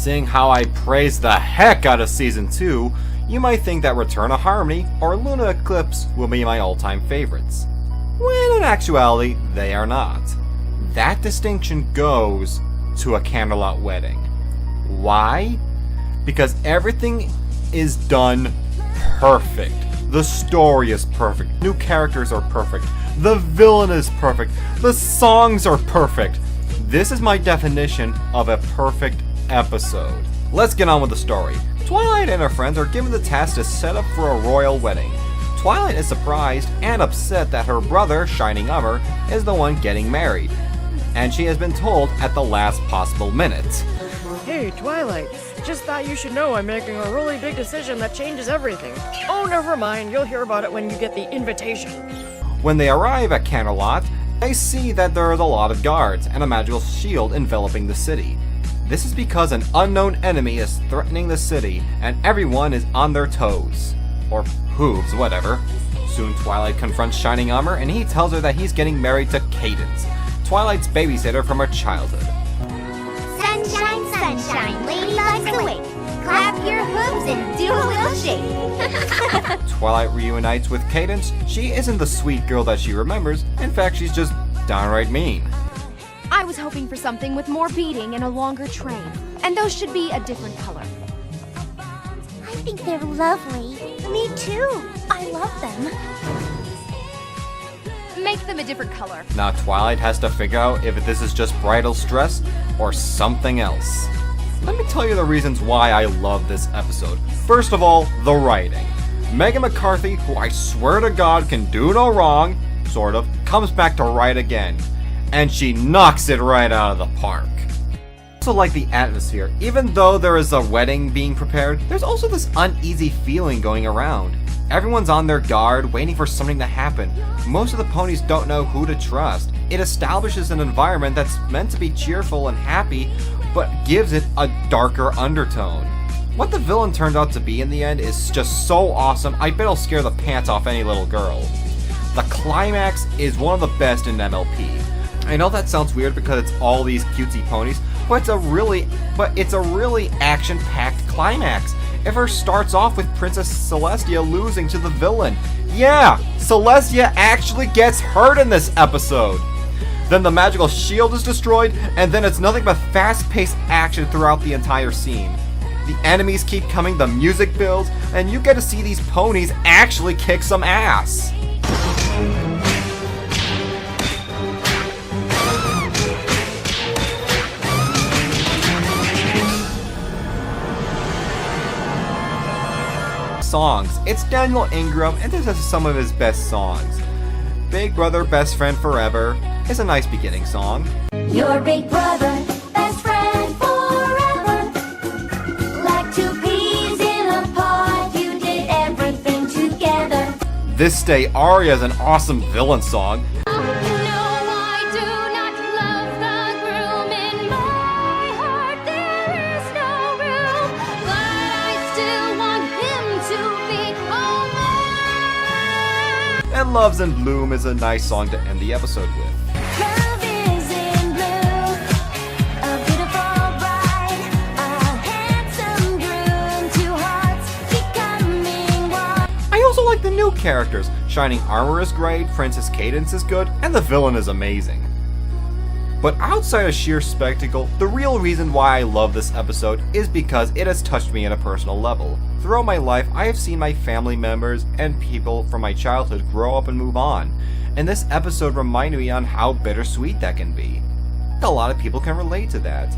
Seeing how I praised the heck out of Season 2, you might think that Return of Harmony or Lunar Eclipse will be my all-time favorites, when in actuality, they are not. That distinction goes to A Canterlot Wedding. Why? Because everything is done perfect. The story is perfect. New characters are perfect. The villain is perfect. The songs are perfect. This is my definition of a perfect episode. Let's get on with the story. Twilight and her friends are given the task to set up for a royal wedding. Twilight is surprised and upset that her brother, Shining Armor, is the one getting married, and she has been told at the last possible minute. Hey, Twilight, just thought you should know I'm making a really big decision that changes everything. Oh, never mind, you'll hear about it when you get the invitation. When they arrive at Canterlot, they see that there is a lot of guards and a magical shield enveloping the city. This is because an unknown enemy is threatening the city, and everyone is on their toes. Or hooves, whatever. Soon Twilight confronts Shining Armor, and he tells her that he's getting married to Cadence, Twilight's babysitter from her childhood. Sunshine, sunshine, lady likes awake. Clap your hooves and do a little shake. Twilight reunites with Cadence. She isn't the sweet girl that she remembers. In fact, she's just downright mean. I was hoping for something with more beating and a longer train. And those should be a different color. I think they're lovely. Me too. I love them. Make them a different color. Now Twilight has to figure out if this is just bridal stress or something else. Let me tell you the reasons why I love this episode. First of all, the writing. Megan McCarthy, who I swear to God can do no wrong, sort of, comes back to write again. And she knocks it right out of the park. I also like the atmosphere. Even though there is a wedding being prepared, there's also this uneasy feeling going around. Everyone's on their guard, waiting for something to happen. Most of the ponies don't know who to trust. It establishes an environment that's meant to be cheerful and happy, but gives it a darker undertone. What the villain turned out to be in the end is just so awesome, I bet it'll scare the pants off any little girl. The climax is one of the best in MLP. I know that sounds weird because it's all these cutesy ponies, but it's a really action-packed climax. It first starts off with Princess Celestia losing to the villain. Yeah, Celestia actually gets hurt in this episode. Then the magical shield is destroyed, and then it's nothing but fast-paced action throughout the entire scene. The enemies keep coming, the music builds, and you get to see these ponies actually kick some ass. Songs. It's Daniel Ingram, and this is some of his best songs. Big Brother, Best Friend Forever is a nice beginning song. Your big brother, best friend forever. Like two peas in a pod, you did everything together. This Day Aria is an awesome villain song. And Love's in Bloom is a nice song to end the episode with. Love is in bloom, a beautiful bride, a handsome groom, two hearts becoming one. I also like the new characters. Shining Armor is great, Princess Cadence is good, and the villain is amazing. But outside of sheer spectacle, the real reason why I love this episode is because it has touched me at a personal level. Throughout my life, I have seen my family members and people from my childhood grow up and move on, and this episode reminded me on how bittersweet that can be. A lot of people can relate to that.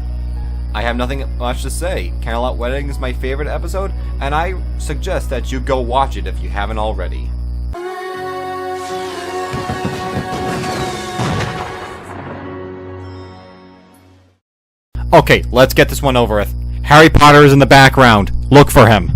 I have nothing much to say. Canterlot Wedding is my favorite episode, and I suggest that you go watch it if you haven't already. Okay, let's get this one over with. Harry Potter is in the background. Look for him.